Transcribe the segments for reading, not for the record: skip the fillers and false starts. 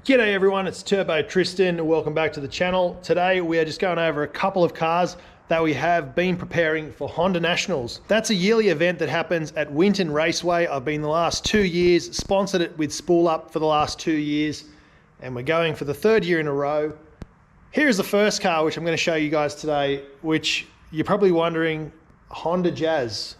G'day everyone, it's Turbo Tristan. Welcome back to the channel. Today we are just going over a couple of cars that we have been preparing for Honda Nationals. That's a yearly event that happens at Winton Raceway. I've been the last 2 years, sponsored it with Spool Up for the last 2 years, and we're going for the third year in a row. Here's the first car which I'm going to show you guys today, which you're probably wondering, Honda Jazz.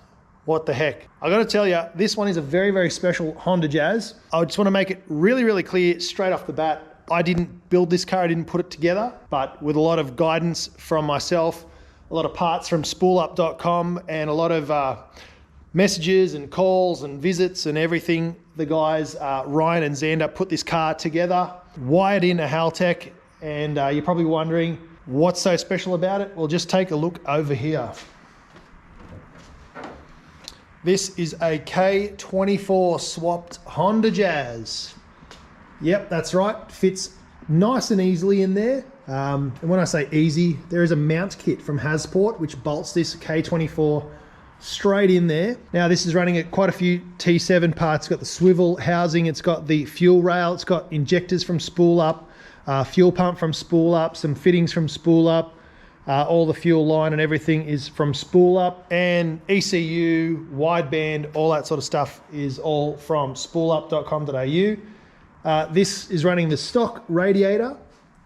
What the heck? I got to tell you, this one is a very, very special Honda Jazz. I just want to make it really, really clear straight off the bat. I didn't build this car, I didn't put it together, but with a lot of guidance from myself, a lot of parts from spoolup.com, and a lot of messages and calls and visits and everything, the guys, Ryan and Xander, put this car together, wired in a Haltech, and you're probably wondering, what's so special about it? Well, just take a look over here. This is a K24 swapped Honda Jazz. Yep, that's right. Fits nice and easily in there. And when I say easy, there is a mount kit from Hasport which bolts this K24 straight in there. Now this is running at quite a few T7 parts. It's got the swivel housing, it's got the fuel rail, it's got injectors from Spool Up, fuel pump from Spool Up, some fittings from Spool Up. All the fuel line and everything is from Spool Up, and ECU, wideband, all that sort of stuff is all from spoolup.com.au. This is running the stock radiator.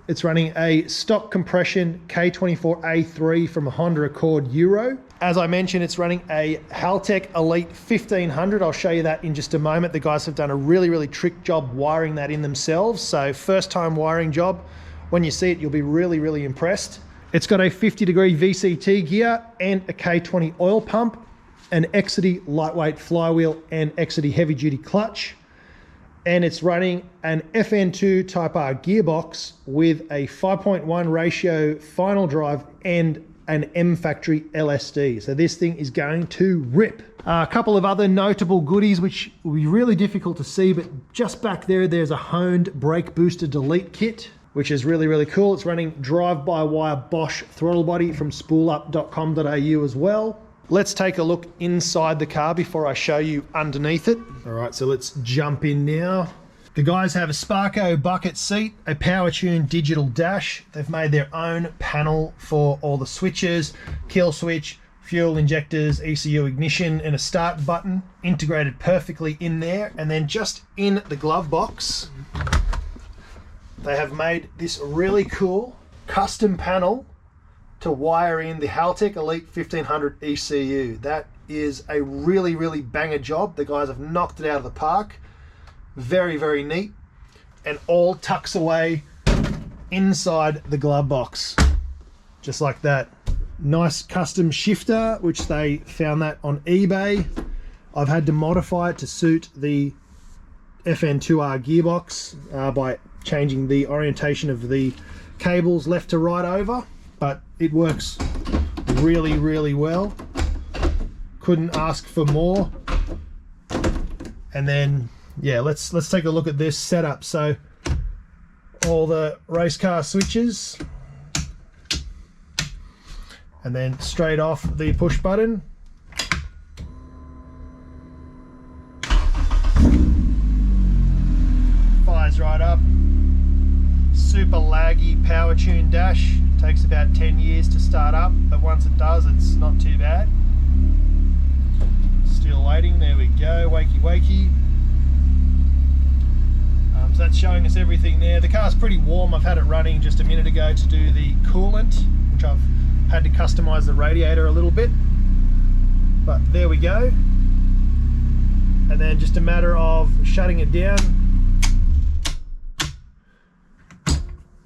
It's running a stock compression K24A3 from a Honda Accord Euro. As I mentioned, it's running a Haltech Elite 1500. I'll show you that in just a moment. The guys have done a really, really trick job wiring that in themselves. So first time wiring job. When you see it, you'll be really, really impressed. It's got a 50-degree VCT gear and a K20 oil pump, an EXEDY lightweight flywheel and EXEDY heavy-duty clutch. And it's running an FN2 Type R gearbox with a 5.1 ratio final drive and an M Factory LSD. So this thing is going to rip. A couple of other notable goodies which will be really difficult to see, but just back there, there's a honed brake booster delete kit, which is really, really cool. It's running drive-by-wire Bosch throttle body from spoolup.com.au as well. Let's take a look inside the car before I show you underneath it. All right, so let's jump in now. The guys have a Sparco bucket seat, a PowerTune digital dash. They've made their own panel for all the switches, kill switch, fuel injectors, ECU ignition, and a start button integrated perfectly in there. And then just in the glove box, they have made this really cool custom panel to wire in the Haltech Elite 1500 ECU. That is a really, really banger job. The guys have knocked it out of the park. Very, very neat. And all tucks away inside the glove box. Just like that. Nice custom shifter, which they found that on eBay. I've had to modify it to suit the FN2R gearbox by changing the orientation of the cables left to right over, but it works really, really well. Couldn't ask for more. And then, yeah, let's take a look at this setup. So all the race car switches, and then straight off the push button. Fires right up. Super laggy PowerTune dash. Takes about 10 years to start up, but once it does, it's not too bad. Still waiting. There we go. Wakey wakey. So that's showing us everything there. The car's pretty warm. I've had it running just a minute ago to do the coolant, which I've had to customize the radiator a little bit. But there we go. And then just a matter of shutting it down.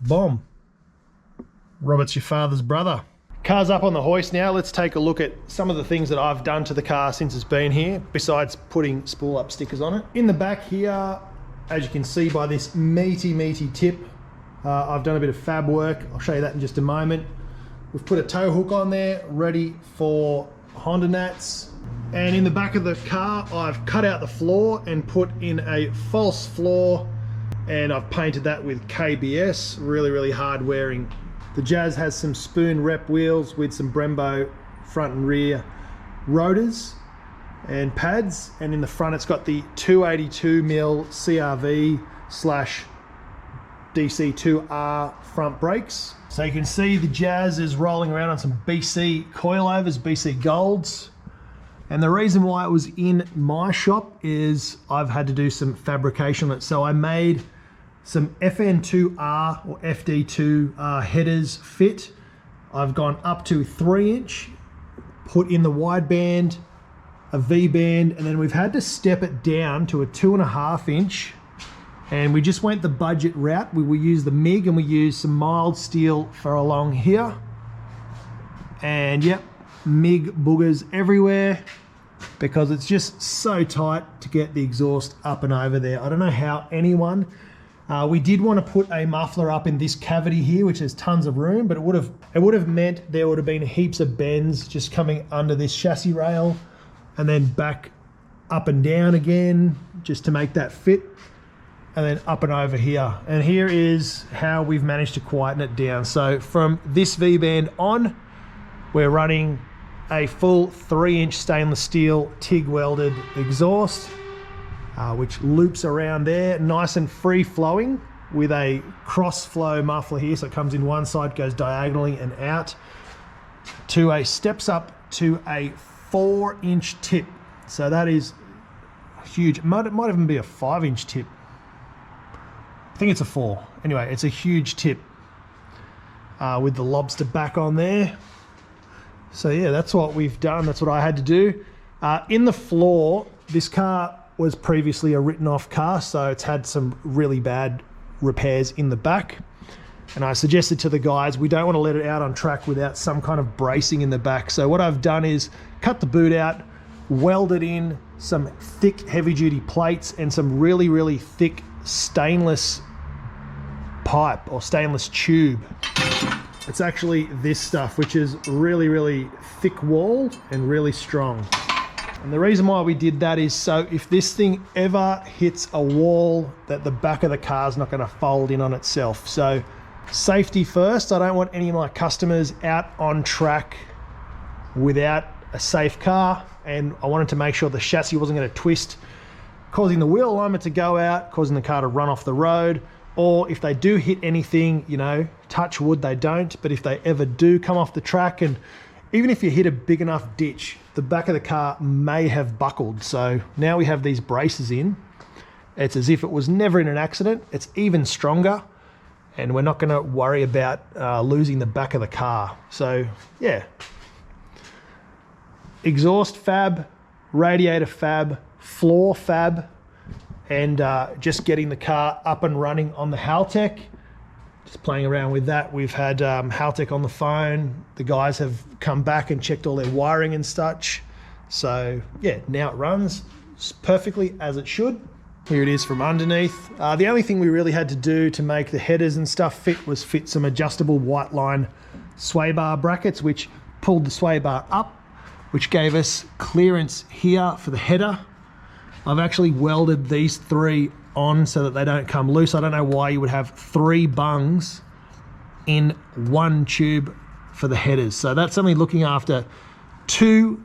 Bomb. Robert's your father's brother. Car's up on the hoist now. Let's take a look at some of the things that I've done to the car since it's been here, besides putting Spool Up stickers on it. In the back here, as you can see by this meaty tip, I've done a bit of fab work. I'll show you that in just a moment. We've put a tow hook on there, ready for Honda Nats. And in the back of the car, I've cut out the floor and put in a false floor, and I've painted that with KBS, really, really hard wearing. The Jazz has some spoon rep wheels with some Brembo front and rear rotors and pads, and in the front it's got the 282mm CRV / DC2R front brakes. So you can see the Jazz is rolling around on some BC coilovers, BC Golds. And the reason why it was in my shop is I've had to do some fabrication on it. So I made some FN2R or FD2 headers fit. I've gone up to 3-inch, put in the wideband, a V-band, and then we've had to step it down to a 2.5-inch. And we just went the budget route. We use the MIG and we use some mild steel for along here. And yep, MIG boogers everywhere because it's just so tight to get the exhaust up and over there. I don't know how anyone, we did want to put a muffler up in this cavity here, which has tons of room, but it would have meant there would have been heaps of bends just coming under this chassis rail and then back up and down again just to make that fit, and then up and over here. And here is how we've managed to quieten it down. So from this V-band on, we're running a full 3-inch stainless steel TIG welded exhaust, which loops around there, nice and free flowing with a cross flow muffler here. So it comes in one side, goes diagonally and out to a steps up to a 4-inch tip. So that is huge. It might even be a 5-inch tip. I think it's a 4. Anyway, it's a huge tip with the lobster back on there. So yeah, that's what we've done. That's what I had to do. In the floor, this car was previously a written off car, so it's had some really bad repairs in the back. And I suggested to the guys, we don't want to let it out on track without some kind of bracing in the back. So what I've done is cut the boot out, welded in some thick heavy duty plates and some really, really thick stainless pipe or stainless tube. It's actually this stuff, which is really, really thick wall and really strong. And the reason why we did that is so if this thing ever hits a wall, that the back of the car is not going to fold in on itself. So safety first. I don't want any of my customers out on track without a safe car, and I wanted to make sure the chassis wasn't going to twist, causing the wheel alignment to go out, causing the car to run off the road. Or if they do hit anything, you know, touch wood, they don't, but if they ever do come off the track, and even if you hit a big enough ditch, the back of the car may have buckled. So now we have these braces in. It's as if it was never in an accident. It's even stronger, and we're not going to worry about losing the back of the car. So yeah, exhaust fab, radiator fab, floor fab, and just getting the car up and running on the Haltech. Just playing around with that. We've had Haltech on the phone. The guys have come back and checked all their wiring and such. So yeah, now it runs perfectly as it should. Here it is from underneath. The only thing we really had to do to make the headers and stuff fit was fit some adjustable WHITELINE sway bar brackets, which pulled the sway bar up, which gave us clearance here for the header. I've actually welded these 3 on so that they don't come loose. I don't know why you would have 3 bungs in one tube for the headers. So that's only looking after 2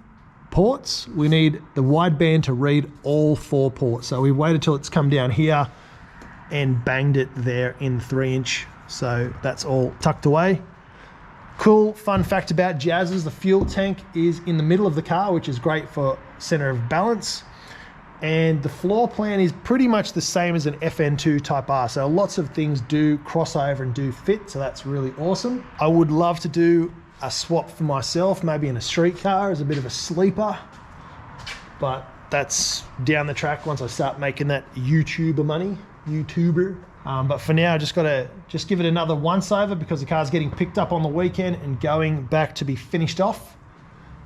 ports. We need the wideband to read all 4 ports. So we waited till it's come down here and banged it there in 3-inch. So that's all tucked away. Cool fun fact about Jazz's, the fuel tank is in the middle of the car, which is great for center of balance. And the floor plan is pretty much the same as an FN2 Type R. So lots of things do cross over and do fit. So that's really awesome. I would love to do a swap for myself, maybe in a street car as a bit of a sleeper. But that's down the track once I start making that YouTuber money, But for now, I just got to give it another once over because the car's getting picked up on the weekend and going back to be finished off.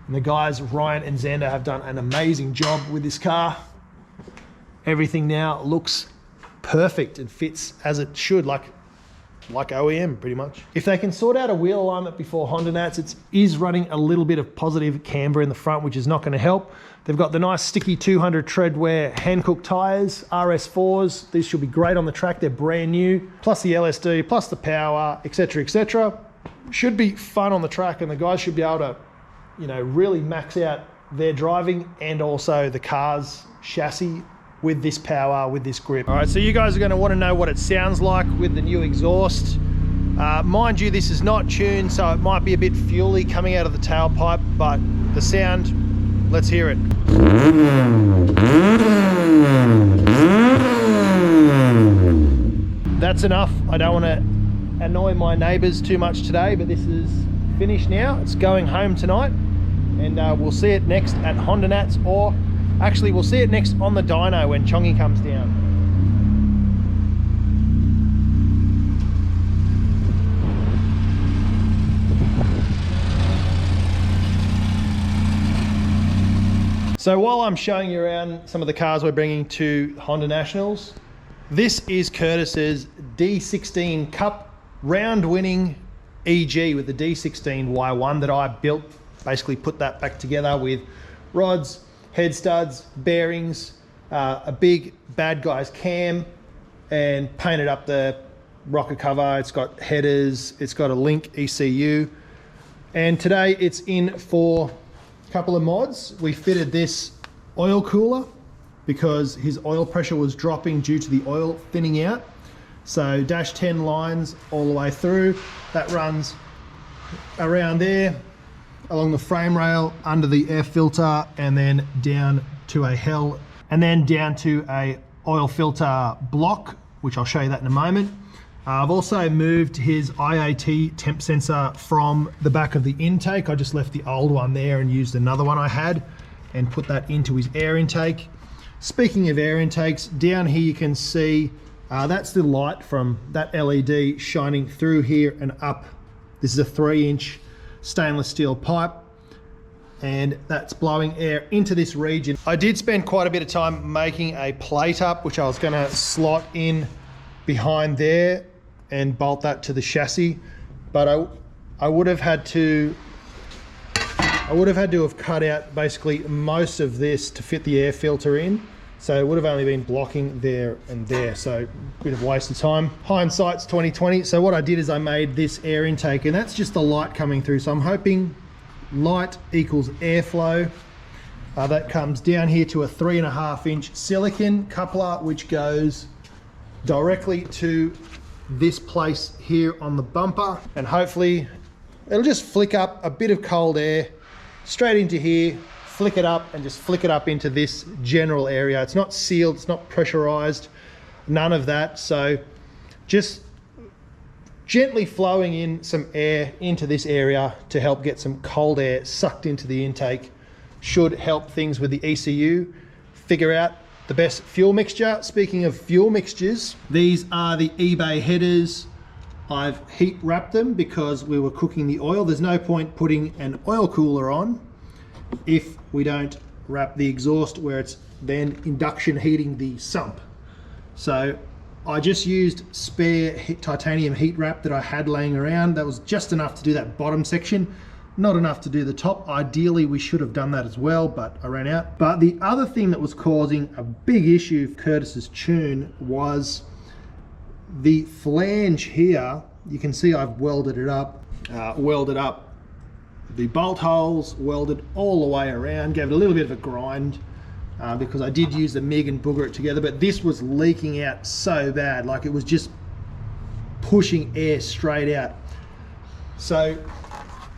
And the guys, Ryan and Xander, have done an amazing job with this car. Everything now looks perfect and fits as it should, like OEM pretty much. If they can sort out a wheel alignment before Honda Nats, it is running a little bit of positive camber in the front, which is not going to help. They've got the nice sticky 200 treadwear hand-cooked tires, RS4s. These should be great on the track. They're brand new, plus the LSD, plus the power, etc., etc. Should be fun on the track, and the guys should be able to, you know, really max out their driving and also the car's chassis with this power, with this grip. All right, so you guys are gonna wanna know what it sounds like with the new exhaust. Mind you, this is not tuned, so it might be a bit fuely coming out of the tailpipe, but the sound, let's hear it. That's enough. I don't want to annoy my neighbors too much today, but this is finished now. It's going home tonight, and we'll see it next at Honda Nats, or actually we'll see it next on the dyno when Chongi comes down. So while I'm showing you around some of the cars we're bringing to Honda Nationals, this is Curtis's D16 Cup round winning EG with the D16 Y1 that I built. Basically put that back together with rods, head studs, bearings, a big bad guy's cam, and painted up the rocker cover. It's got headers, it's got a link ECU. And today it's in for couple of mods. We fitted this oil cooler because his oil pressure was dropping due to the oil thinning out. So dash 10 lines all the way through. That runs around there, along the frame rail, under the air filter, and then down to a hell, and then down to a oil filter block, which I'll show you that in a moment. I've also moved his IAT temp sensor from the back of the intake. I just left the old one there and used another one I had and put that into his air intake. Speaking of air intakes, down here you can see that's the light from that LED shining through here and up. This is a 3-inch stainless steel pipe, and that's blowing air into this region. I did spend quite a bit of time making a plate up, which I was gonna slot in behind there and bolt that to the chassis, but I would have had to have cut out basically most of this to fit the air filter in, so it would have only been blocking there and there, so a bit of a waste of time. Hindsight's 2020. So what I did is I made this air intake, and that's just the light coming through, so I'm hoping light equals airflow. That comes down here to a 3.5-inch silicon coupler, which goes directly to this place here on the bumper, and hopefully it'll just flick up a bit of cold air straight into here, flick it up, and just flick it up into this general area. It's not sealed, it's not pressurized, none of that. So just gently flowing in some air into this area to help get some cold air sucked into the intake should help things with the ECU figure out the best fuel mixture. Speaking of fuel mixtures, these are the eBay headers. I've heat wrapped them because we were cooking the oil. There's no point putting an oil cooler on if we don't wrap the exhaust where it's then induction heating the sump. So I just used spare titanium heat wrap that I had laying around. That was just enough to do that bottom section, not enough to do the top. Ideally, we should have done that as well, but I ran out. But the other thing that was causing a big issue for Curtis's tune was the flange here. You can see I've welded it up, the bolt holes, welded all the way around, gave it a little bit of a grind because I did use the MIG and booger it together, but this was leaking out so bad, like it was just pushing air straight out. So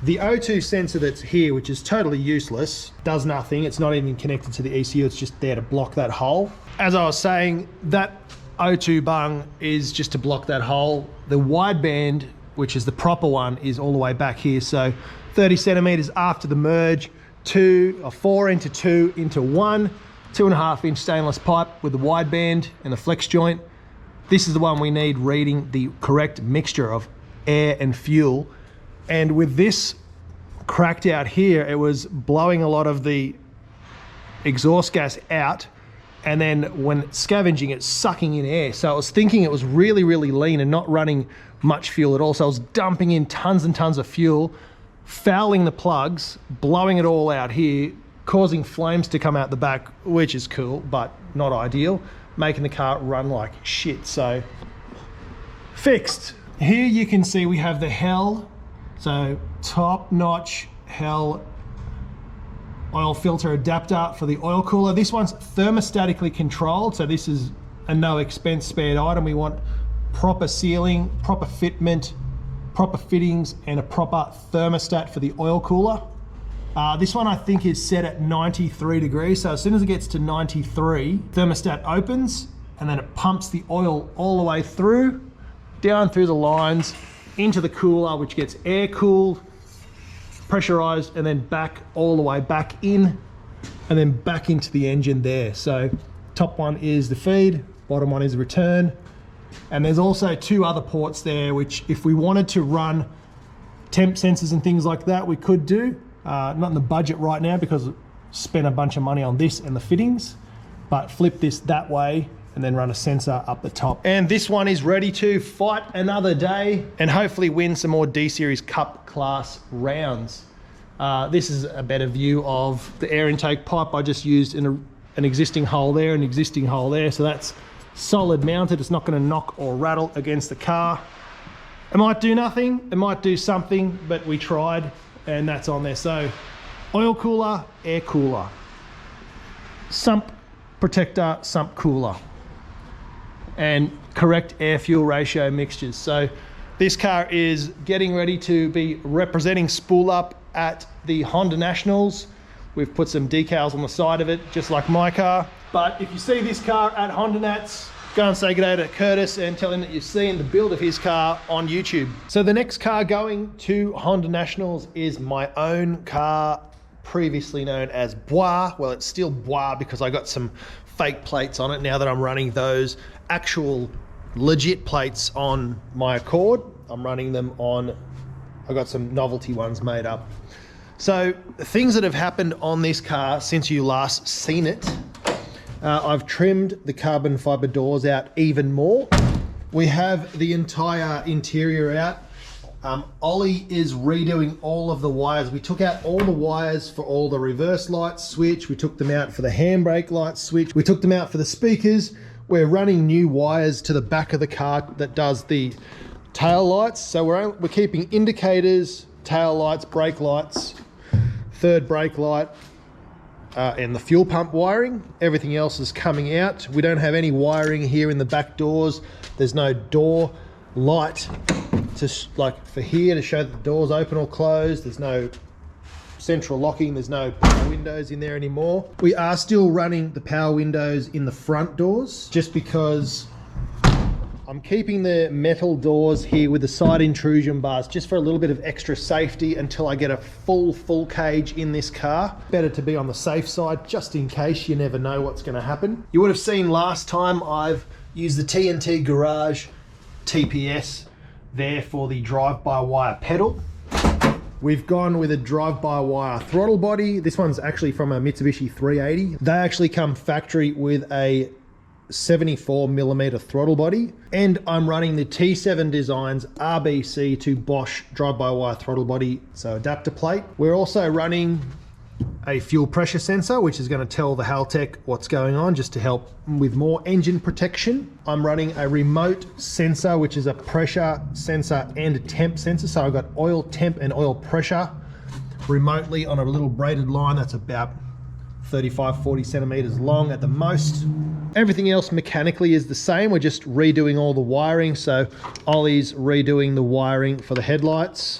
the O2 sensor that's here, which is totally useless, does nothing. It's not even connected to the ECU. It's just there to block that hole. As I was saying, that O2 bung is just to block that hole. The wideband, which is the proper one, is all the way back here. So 30 centimeters after the merge, 4 into 2 into 1, 2.5-inch stainless pipe with the wideband and the flex joint. This is the one we need reading the correct mixture of air and fuel. And with this cracked out here, it was blowing a lot of the exhaust gas out, and then when scavenging, it's sucking in air. So I was thinking it was really, really lean and not running much fuel at all. So I was dumping in tons and tons of fuel, fouling the plugs, blowing it all out here, causing flames to come out the back, which is cool, but not ideal, making the car run like shit. So fixed. Here you can see we have the hell. So top notch hell oil filter adapter for the oil cooler. This one's thermostatically controlled, so this is a no expense spared item. We want proper sealing, proper fitment, proper fittings, and a proper thermostat for the oil cooler. This one I think is set at 93 degrees, so as soon as it gets to 93, thermostat opens, and then it pumps the oil all the way through, down through the lines, into the cooler, which gets air cooled, pressurized, and then back all the way back in, and then back into the engine there. So top one is the feed, bottom one is the return. And there's also two other ports there, which if we wanted to run temp sensors and things like that, we could do. Not in the budget right now because spent a bunch of money on this and the fittings, but flip this that way and then run a sensor up the top. And this one is ready to fight another day and hopefully win some more D-Series Cup class rounds. This is a better view of the air intake pipe. I just used an existing hole there, an existing hole there, so that's solid mounted. It's not going to knock or rattle against the car. It might do nothing, it might do something, but we tried, and that's on there. So oil cooler, air cooler, sump protector, sump cooler, and correct air fuel ratio mixtures. So this car is getting ready to be representing Spool Up at the Honda Nationals. We've put some decals on the side of it, just like my car. But if you see this car at Honda Nats, go and say good day to Curtis and tell him that you've seen the build of his car on YouTube. So the next car going to Honda Nationals is my own car, previously known as Bois. Well, it's still Bois because I got some fake plates on it now that I'm running those actual legit plates on my Accord. I'm running them on, I got some novelty ones made up. So things that have happened on this car since you last seen it. I've trimmed the carbon fiber doors out even more. We have the entire interior out. Ollie is redoing all of the wires. We took out all the wires for all the reverse light switch. We took them out for the handbrake light switch. We took them out for the speakers. We're running new wires to the back of the car that does the tail lights. So we're keeping indicators, tail lights, brake lights, third brake light, and the fuel pump wiring. Everything else is coming out. We don't have any wiring here in the back doors. There's no door light to for here to show that the door's open or closed. There's no central locking. There's no power windows in there anymore. We are still running the power windows in the front doors just because I'm keeping the metal doors here with the side intrusion bars just for a little bit of extra safety until I get a full cage in this car. Better to be on the safe side just in case. You never know what's going to happen. You would have seen last time I've used the TNT Garage TPS there for the drive-by-wire pedal. We've gone with a drive-by-wire throttle body. This one's actually from a Mitsubishi 380. They actually come factory with a 74mm throttle body, and I'm running the T7 Designs RBC to Bosch drive-by-wire throttle body, so adapter plate. We're also running a fuel pressure sensor, which is going to tell the Haltech what's going on just to help with more engine protection. I'm running a remote sensor, which is a pressure sensor and a temp sensor. So I've got oil temp and oil pressure remotely on a little braided line that's about 35-40 centimeters long at the most. Everything else mechanically is the same. We're just redoing all the wiring. So Ollie's redoing the wiring for the headlights,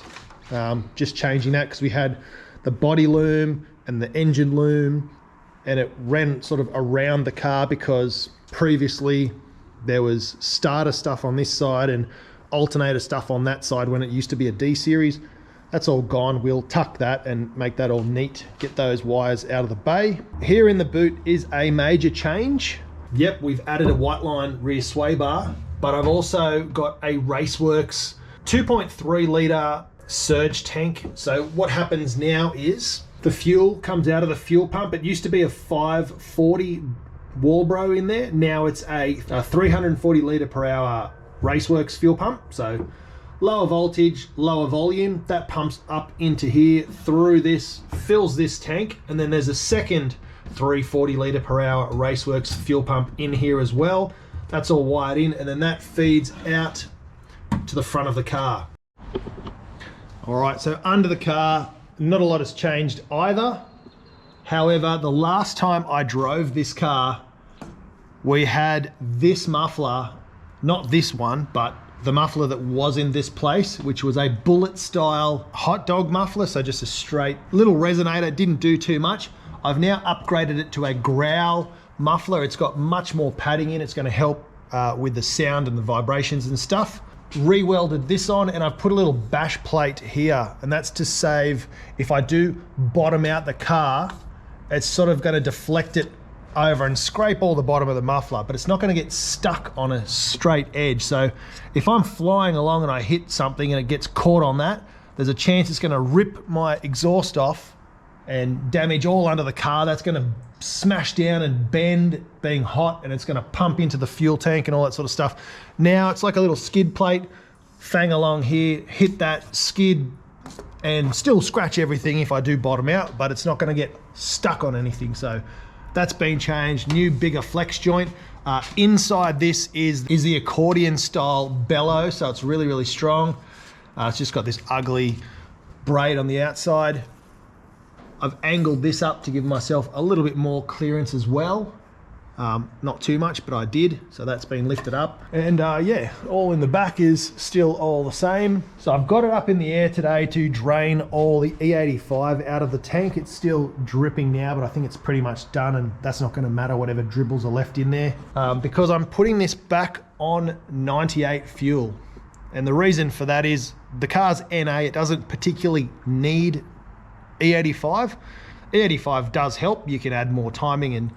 just changing that because we had the body loom and the engine loom, and it ran sort of around the car because previously there was starter stuff on this side and alternator stuff on that side when it used to be a D-Series. That's all gone. We'll tuck that and make that all neat, get those wires out of the bay. Here in the boot is a major change. Yep, we've added a WHITELINE rear sway bar, but I've also got a RACEWORKS 2.3 litre surge tank. So what happens now is the fuel comes out of the fuel pump. It used to be a 540 Walbro in there. Now it's a 340 litre per hour RACEWORKS fuel pump. So lower voltage, lower volume. That pumps up into here through this, fills this tank, and then there's a second 340 litre per hour RACEWORKS fuel pump in here as well. That's all wired in, and then that feeds out to the front of the car. All right, so under the car, not a lot has changed either. However, the last time I drove this car, we had this muffler, not this one, but the muffler that was in this place, which was a bullet style hot dog muffler. So just a straight little resonator, didn't do too much. I've now upgraded it to a growl muffler. It's got much more padding in. It's going to help with the sound and the vibrations and stuff. Re-welded this on, and I've put a little bash plate here, and that's to save if I do bottom out the car, it's sort of going to deflect it over and scrape all the bottom of the muffler, but it's not going to get stuck on a straight edge. So if I'm flying along and I hit something and it gets caught on that, there's a chance it's going to rip my exhaust off and damage all under the car. That's going to smash down and bend being hot, and it's going to pump into the fuel tank and all that sort of stuff. Now it's like a little skid plate, fang along here, hit that skid and still scratch everything if I do bottom out, but it's not going to get stuck on anything. So that's been changed. New bigger flex joint. Inside this is the accordion style bellow, so it's really, really strong. It's just got this ugly braid on the outside. I've angled this up to give myself a little bit more clearance as well. Not too much, but I did. So that's been lifted up. And yeah, all in the back is still all the same. So I've got it up in the air today to drain all the E85 out of the tank. It's still dripping now, but I think it's pretty much done, and that's not going to matter whatever dribbles are left in there. Because I'm putting this back on 98 fuel. And the reason for that is the car's NA, it doesn't particularly need E85. E85 does help. You can add more timing and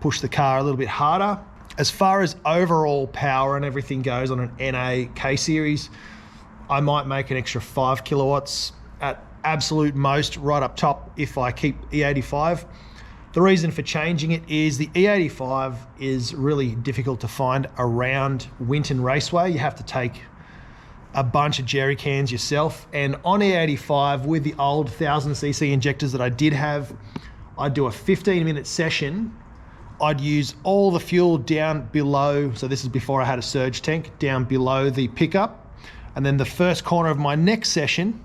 push the car a little bit harder. As far as overall power and everything goes on an NA K-Series, I might make an extra 5 kilowatts at absolute most right up top if I keep E85. The reason for changing it is the E85 is really difficult to find around Winton Raceway. You have to take a bunch of jerry cans yourself, and on E85 with the old 1000cc injectors that I did have, I'd do a 15-minute session. I'd use all the fuel down below, so this is before I had a surge tank, down below the pickup, and then the first corner of my next session,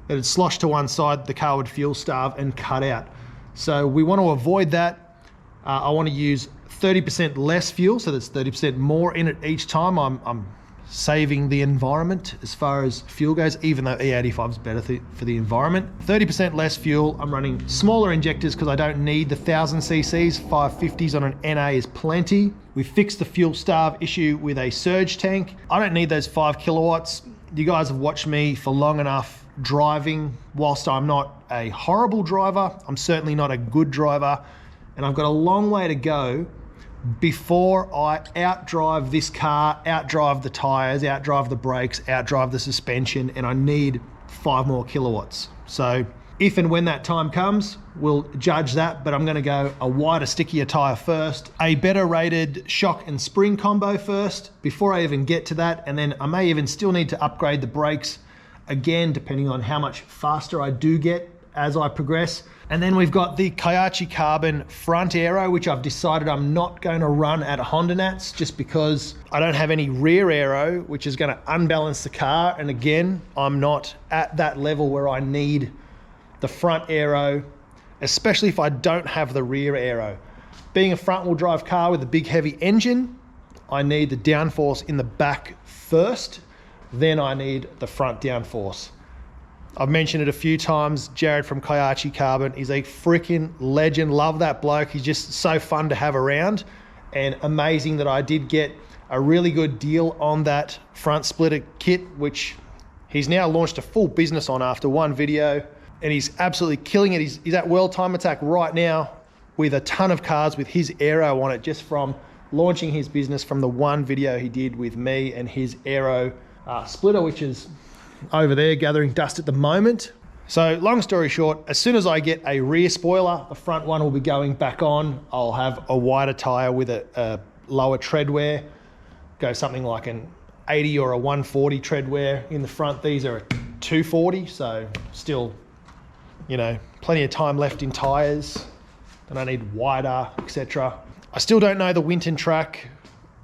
it'd slosh to one side, the car would fuel starve and cut out. So we want to avoid that. I want to use 30% less fuel, so there's 30% more in it each time. I'm saving the environment as far as fuel goes, even though E85 is better for the environment. 30% less fuel. I'm running smaller injectors because I don't need the 1000cc's. 550s on an NA is plenty. We fixed the fuel starve issue with a surge tank. I don't need those 5 kilowatts. You guys have watched me for long enough driving. Whilst I'm not a horrible driver, I'm certainly not a good driver, and I've got a long way to go before I outdrive this car, outdrive the tires, outdrive the brakes, outdrive the suspension, and I need 5 more kilowatts. So if and when that time comes, we'll judge that, but I'm gonna go a wider, stickier tire first, a better rated shock and spring combo first, before I even get to that, and then I may even still need to upgrade the brakes again, depending on how much faster I do get as I progress. And then we've got the Keiachi Carbon front aero, which I've decided I'm not going to run at Honda Nats just because I don't have any rear aero, which is going to unbalance the car. And again, I'm not at that level where I need the front aero, especially if I don't have the rear aero. Being a front wheel drive car with a big heavy engine, I need the downforce in the back first, then I need the front downforce. I've mentioned it a few times. Jared from Keiachi Carbon is a freaking legend. Love that bloke. He's just so fun to have around, and amazing that I did get a really good deal on that front splitter kit, which he's now launched a full business on after one video, and he's absolutely killing it. He's at World Time Attack right now with a ton of cars with his aero on it, just from launching his business from the one video he did with me and his aero splitter, which is over there gathering dust at the moment. So long story short, as soon as I get a rear spoiler, the front one will be going back on. I'll have a wider tire with a lower tread wear, go something like an 80 or a 140 tread wear in the front. These are a 240, so still, you know, plenty of time left in tires. Then I need wider, etc. I still don't know the Winton track,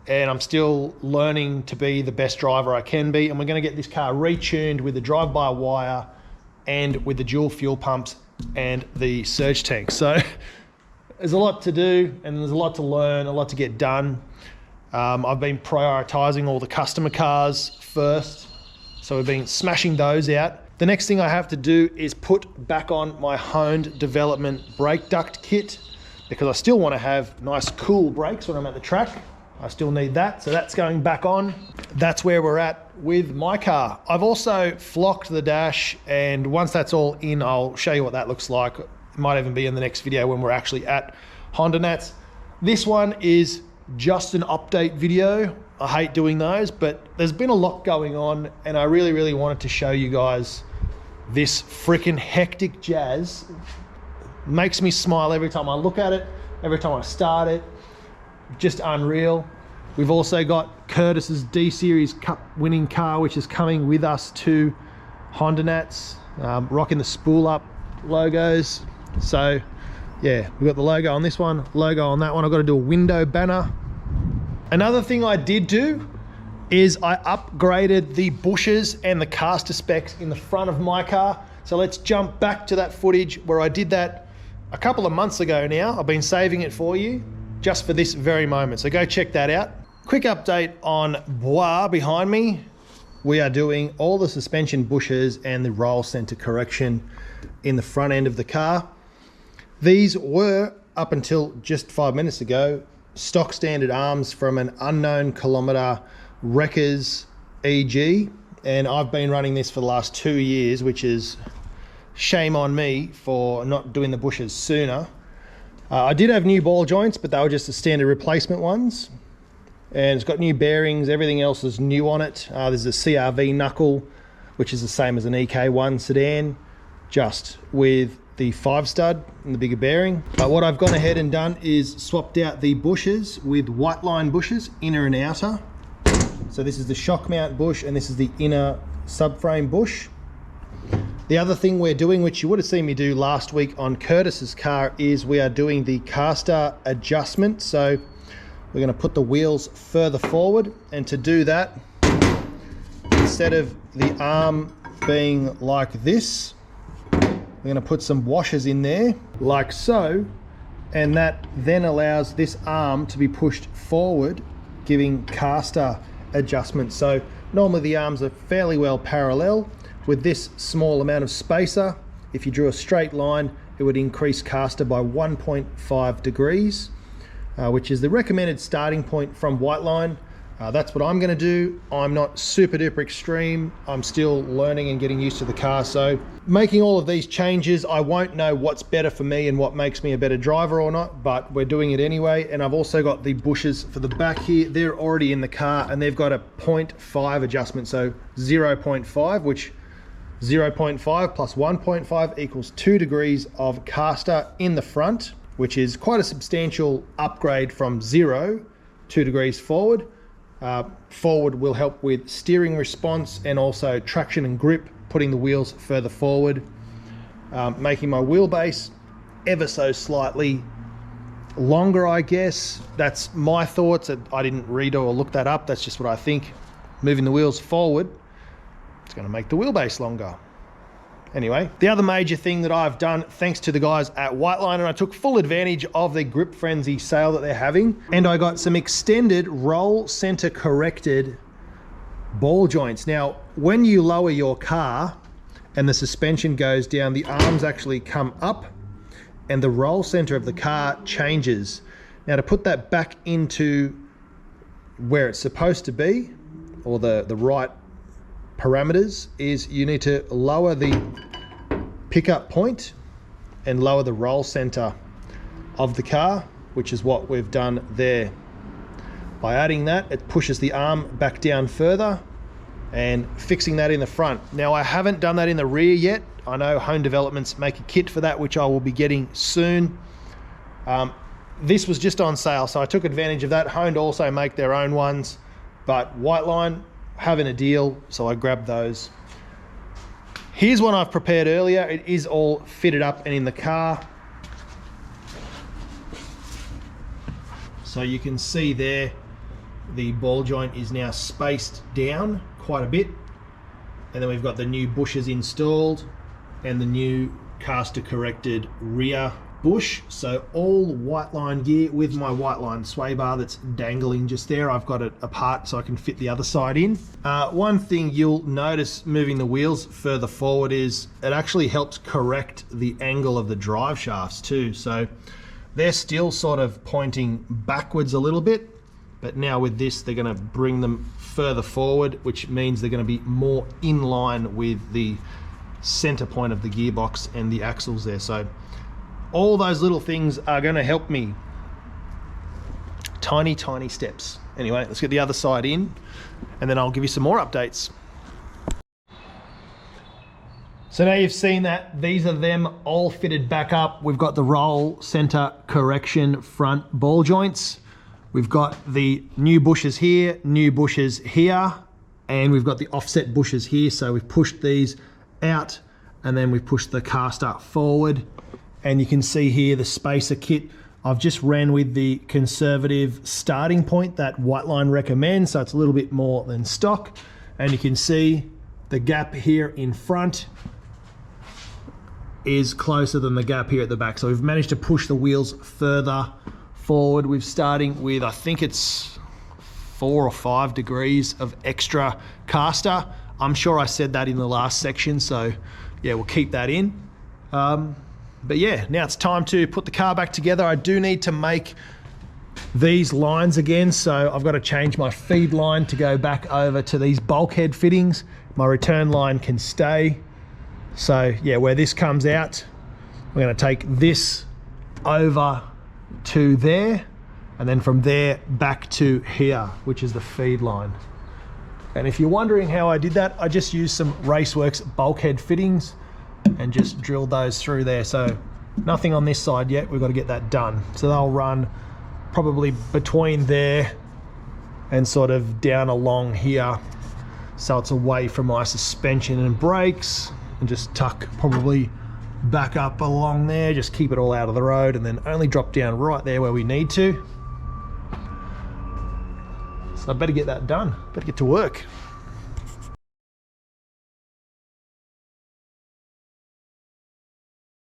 and I'm still learning to be the best driver I can be. And we're going to get this car retuned with the drive-by-wire and with the dual fuel pumps and the surge tank. So there's a lot to do and there's a lot to learn, a lot to get done. I've been prioritizing all the customer cars first. So we've been smashing those out. The next thing I have to do is put back on my honed development brake duct kit, because I still want to have nice cool brakes when I'm at the track. I still need that, so that's going back on. That's where we're at with my car. I've also flocked the dash, and once that's all in, I'll show you what that looks like. It might even be in the next video when we're actually at Honda Nats. This one is just an update video. I hate doing those, but there's been a lot going on, and I really wanted to show you guys this freaking hectic Jazz. Makes me smile every time I look at it, every time I start it. Just unreal. We've also got Curtis's D-Series Cup winning car, which is coming with us to Honda Nats, rocking the spool up logos. So yeah, we've got the logo on this one, logo on that one. I've got to do a window banner. Another thing I did do is I upgraded the bushes and the caster specs in the front of my car. So let's jump back to that footage where I did that a couple of months ago now. I've been saving it for you just for this very moment. So go check that out. Quick update on Bois behind me. We are doing all the suspension bushes and the roll center correction in the front end of the car. These were, up until just 5 minutes ago, stock standard arms from an unknown kilometer Wreckers EG, and I've been running this for the last 2 years, which is shame on me for not doing the bushes sooner. I did have new ball joints, but they were just the standard replacement ones, and it's got new bearings. Everything else is new on it. There's a CRV knuckle, which is the same as an EK1 sedan, just with the 5-stud and the bigger bearing. But what I've gone ahead and done is swapped out the bushes with WHITELINE bushes, inner and outer. So this is the shock mount bush, and this is the inner subframe bush. The other thing we're doing, which you would have seen me do last week on Curtis's car, is we are doing the caster adjustment. So we're going to put the wheels further forward, and to do that, instead of the arm being like this, we're going to put some washers in there like so, and that then allows this arm to be pushed forward, giving caster adjustment. So normally the arms are fairly well parallel. With this small amount of spacer, if you drew a straight line, it would increase caster by 1.5 degrees, which is the recommended starting point from WHITELINE. That's what I'm going to do. I'm not super duper extreme. I'm still learning and getting used to the car. So making all of these changes, I won't know what's better for me and what makes me a better driver or not, but we're doing it anyway. And I've also got the bushes for the back here. They're already in the car, and they've got a 0.5 adjustment. So 0.5, which 0.5 plus 1.5 equals 2 degrees of caster in the front, which is quite a substantial upgrade from 0, 2 degrees forward. Forward will help with steering response and also traction and grip, putting the wheels further forward, making my wheelbase ever so slightly longer, I guess. That's my thoughts. I didn't read or look that up. That's just what I think. Moving the wheels forward, it's going to make the wheelbase longer. Anyway, the other major thing that I've done, thanks to the guys at WHITELINE, and I took full advantage of the Grip Frenzy sale that they're having, and I got some extended roll center corrected ball joints. Now, when you lower your car and the suspension goes down, the arms actually come up and the roll center of the car changes. Now, to put that back into where it's supposed to be, or the right parameters, is you need to lower the pickup point and lower the roll center of the car, which is what we've done there. By adding that, it pushes the arm back down further and fixing that in the front. Now, I haven't done that in the rear yet. I know Home Developments make a kit for that, which I will be getting soon. This was just on sale, so I took advantage of that. Honda also make their own ones, but WHITELINE having a deal, so I grabbed those. Here's one I've prepared earlier. It is all fitted up and in the car. So you can see there, the ball joint is now spaced down quite a bit. And then we've got the new bushes installed and the new caster corrected rear bush. So all white line gear with my white line sway bar that's dangling just there. I've got it apart so I can fit the other side in. One thing you'll notice moving the wheels further forward is it actually helps correct the angle of the drive shafts too. So they're still sort of pointing backwards a little bit, but now with this they're going to bring them further forward, which means they're going to be more in line with the center point of the gearbox and the axles there. So all those little things are going to help me. Tiny, tiny steps. Anyway, let's get the other side in and then I'll give you some more updates. So now you've seen that these are them all fitted back up. We've got the roll center correction front ball joints. We've got the new bushes here, new bushes here, and we've got the offset bushes here. So we've pushed these out and then we've pushed the caster forward. And you can see here the spacer kit. I've just ran with the conservative starting point that Whiteline recommends, so it's a little bit more than stock. And you can see the gap here in front is closer than the gap here at the back. So we've managed to push the wheels further forward. We're starting with, I think it's 4 or 5 degrees of extra caster. I'm sure I said that in the last section, so yeah, we'll keep that in. But yeah, now it's time to put the car back together. I do need to make these lines again, so I've got to change my feed line to go back over to these bulkhead fittings. My return line can stay. So yeah, where this comes out, we're going to take this over to there, and then from there back to here, which is the feed line. And if you're wondering how I did that, I just used some RACEWORKS bulkhead fittings and just drill those through there. So nothing on this side yet, we've got to get that done. So they'll run probably between there and sort of down along here, so it's away from my suspension and brakes, and just tuck probably back up along there, just keep it all out of the road, and then only drop down right there where we need to. So I better get that done, better get to work.